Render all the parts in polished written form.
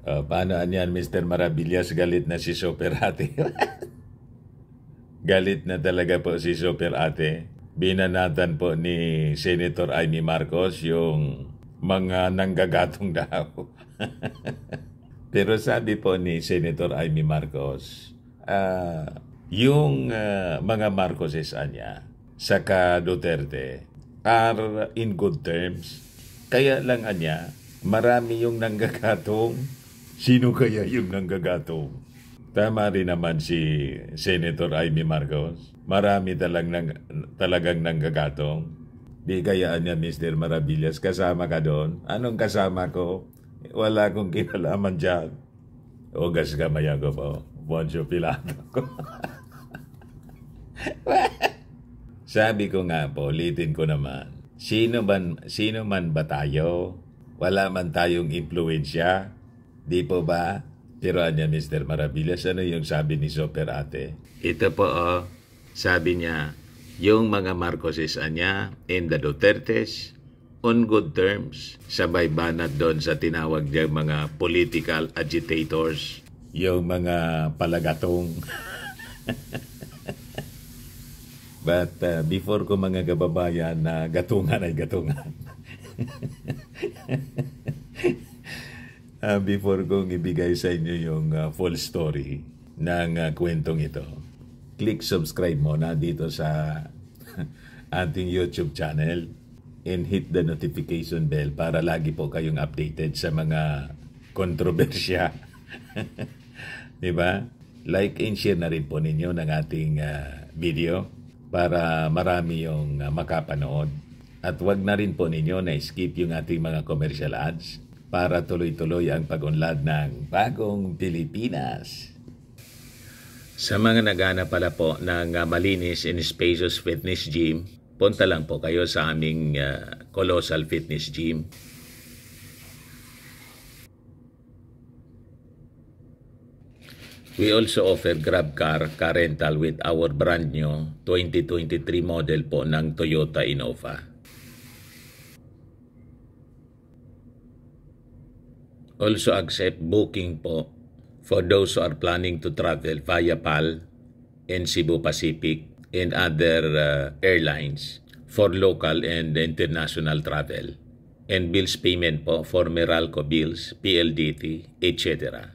Paano yan, Mr. Maravillas? Galit na si Super Ate. Galit na talaga po si Super Ate. Binanatan po ni Senator Amy Marcos yung mga nanggagatong daw. Pero sabi po ni Senator Amy Marcos, yung mga Marcoses niya, saka Duterte, are in good terms. Kaya lang anya, marami yung nanggagatong. Sino kaya yung nanggagatong? Tama rin naman si Senator Amy Marcos. Marami talagang nanggagatong. Di kayaan niya, Mr. Maravillas, kasama ka doon? Anong kasama ko? Wala akong kinalaman dyan. Ogas kamaya ko po. Poncio Pilato ko. Sabi ko nga po, ulitin ko naman. Sino man ba tayo? Wala man tayong impluensya. Di po ba? Pero niya, Mr. Maravillas, ano yung sabi ni Super Ate? Ito po, sabi niya, yung mga Marcoses niya and the Dutertes on good terms. Sabay banat doon sa tinawag niyang mga political agitators. Yung mga palagatong. But before ko mga kababayan na gatungan ay gatungan. Before kong ibigay sa inyo yung full story ng kwentong ito, click subscribe muna dito sa ating YouTube channel and hit the notification bell para lagi po kayong updated sa mga kontrobersya. Diba? Like and share na rin po ninyo ng ating video para marami yung makapanood. At wag na rin po ninyo na skip yung ating mga commercial ads para tuloy-tuloy ang pag-unlad ng bagong Pilipinas. Sa mga nagana pala po ng malinis and spacious fitness gym, punta lang po kayo sa aming Colossal Fitness Gym. We also offer Grab car rental with our brand new 2023 model po ng Toyota Innova. Also accept booking po for those who are planning to travel via PAL and Cebu Pacific and other airlines for local and international travel. And bills payment po for Meralco bills, PLDT, etc.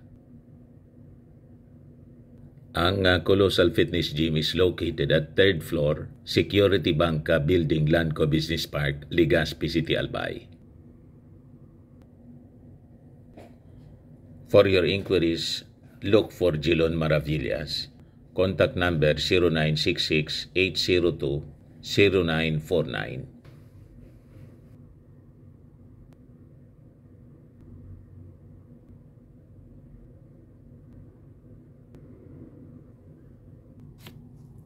Ang Colossal Fitness Gym is located at 3rd floor, Security Banca Building, Lanco Business Park, Legazpi City, Albay. For your inquiries, look for Jilon Maravillas. Contact number 0966-802-0949.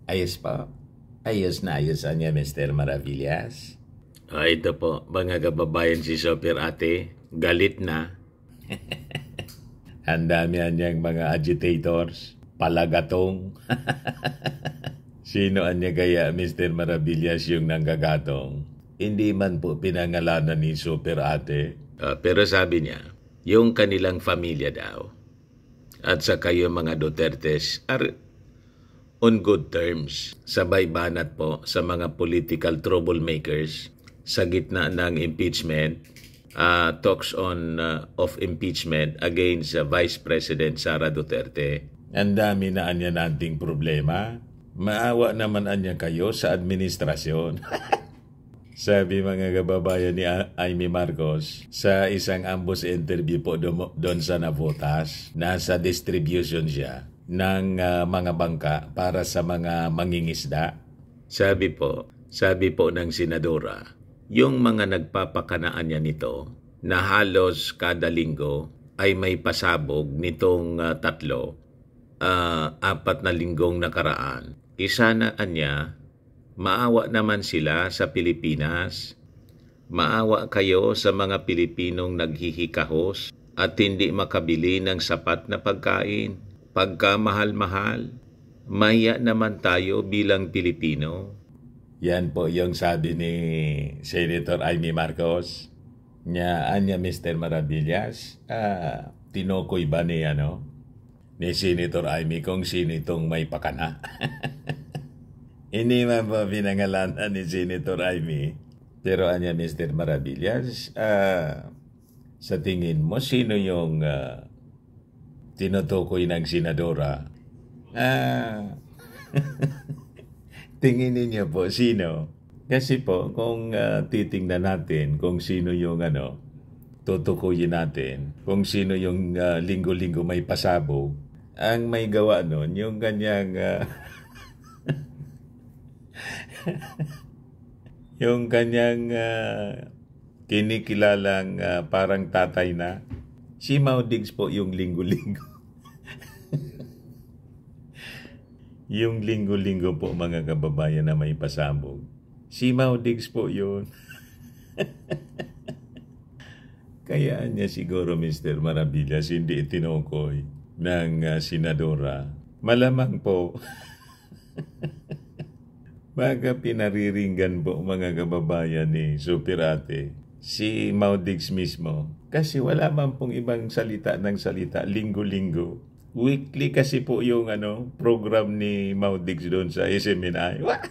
Ayos pa. Ayos na ayos niya, Mr. Maravillas. Ito po, mga kababayan, si Super Ate, galit na. Ang dami niyang mga agitators, palagatong. Sino anya kaya, Mr. Maravillas, yung nanggagatong? Hindi man po pinangalanan ni Super Ate. Pero sabi niya, yung kanilang pamilya daw, at saka yung mga Dutertes are on good terms. Sabay banat po sa mga political troublemakers sa gitna ng impeachment. Talks of impeachment against Vice President Sara Duterte. Ang dami na anya nating problema. Maawa naman anya kayo sa administrasyon. Sabi mga kababayan ni Amy Marcos sa isang ambush interview po doon sa Navotas, nasa distribution siya ng mga bangka para sa mga mangingisda. Sabi po ng senadora, yung mga nagpapakanaan niya nito na halos kada linggo ay may pasabog nitong 4 na linggong nakaraan. Isa na anya, maawa naman sila sa Pilipinas. Maawa kayo sa mga Pilipinong naghihikahos at hindi makabili ng sapat na pagkain. Pagka mahal-mahal, mahiya naman tayo bilang Pilipino. Yan po yung sabi ni Senator Amy Marcos. Anya Mr. Maravillas, tinukoy ba ni, ni Senator Amy kung sino itong may pakana? Hindi man po pinangalanan ni Senator Amy. Pero anya, Mr. Maravillas, sa tingin mo, sino yung tinutukoy ng senadora? Tingin ninyo po, sino? Kasi po, kung titingnan natin kung sino yung tutukuyin natin, kung sino yung linggo-linggo may pasabog, ang may gawa nun, yung kanyang yung kanyang kinikilalang parang tatay na, si Mau Diggs po yung linggo-linggo. Yung linggo-linggo po mga kababayan na may pasabog. Si Mau Diggs po yun. Kaya niya siguro, Mr. Maravillas, hindi itinukoy ng senadora. Malamang po, baka pinariringgan po mga kababayan ni Superate, si Mau Diggs mismo. Kasi wala man pong ibang salita ng salita, linggo-linggo. Weekly kasi po yung program ni Mau Diggs doon sa SMNI. What?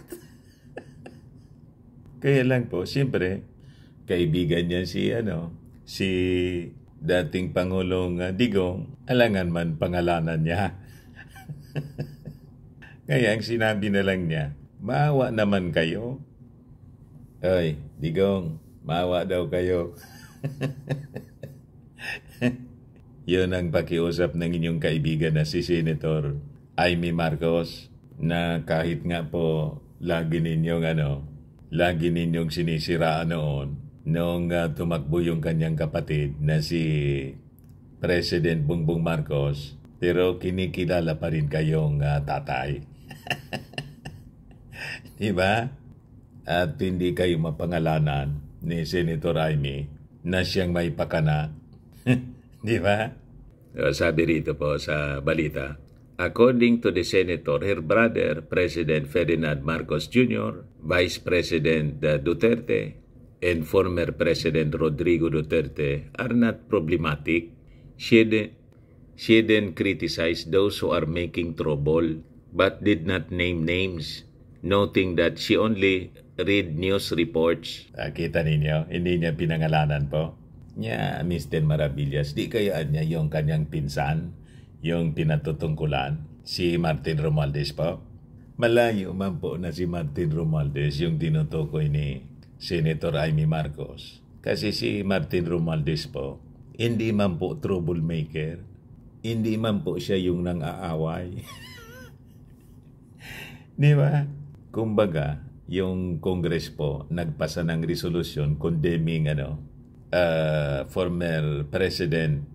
Kaya lang po, siyempre, kaibigan niya si dating Pangulong Digong, alangan man pangalanan niya. Kaya ang sinabi na lang niya, maawa naman kayo. Oy, Digong, maawa daw kayo. Yun ang pakiusap ng inyong kaibigan na si Senator Amy Marcos, na kahit nga po lagi ninyong sinisiraan noong tumakbo yung kanyang kapatid na si President Bongbong Marcos, pero kinikilala pa rin kayong tatay. Diba? At hindi kayo mapangalanan ni Senator Amy na siyang may pakana. Diba? Sabi rito po sa balita, according to the Senator, her brother, President Ferdinand Marcos Jr., Vice President Duterte, and former President Rodrigo Duterte are not problematic. She then criticized those who are making trouble, but did not name names, noting that she only read news reports. Kita ninyo, hindi niya pinangalanan po. Niya, Mr. Maravillas, di kayaan niya yung kanyang pinsan, yung pinatutungkulan, si Martin Romualdez po. Malayo man po na si Martin Romualdez yung tinutukoy ni Senator Amy Marcos. Kasi si Martin Romualdez po, hindi man po troublemaker, hindi man po siya yung nang-aaway. Di ba? Kumbaga, yung Congress po, nagpasa ng resolution condemning former President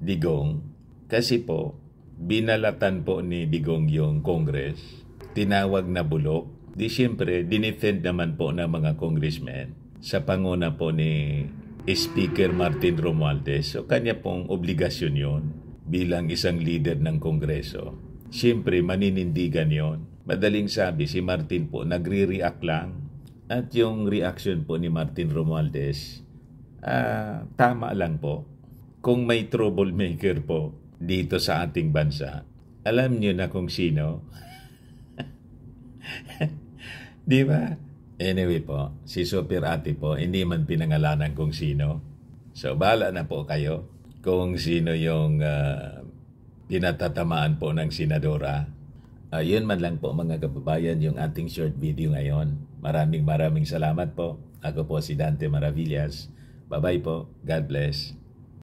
Digong, kasi po, binalatan po ni Digong yung Congress, tinawag na bulok. Di siyempre, dinefend naman po ng mga congressmen sa panguna po ni Speaker Martin Romualdez. So, kanya pong obligasyon yon bilang isang leader ng Kongreso. Siyempre, maninindigan yon. Madaling sabi, si Martin po nagre-react lang. At yung reaction po ni Martin Romualdez, tama lang po. Kung may troublemaker po dito sa ating bansa, alam niyo na kung sino. Di ba? Anyway po, si Superate po, hindi man pinangalanan kung sino. So, bahala na po kayo kung sino yung pinatatamaan po ng senadora. Yun man lang po mga kababayan yung ating short video ngayon. Maraming salamat po. Ako po si Dante Maravillas. Bye-bye po. God bless.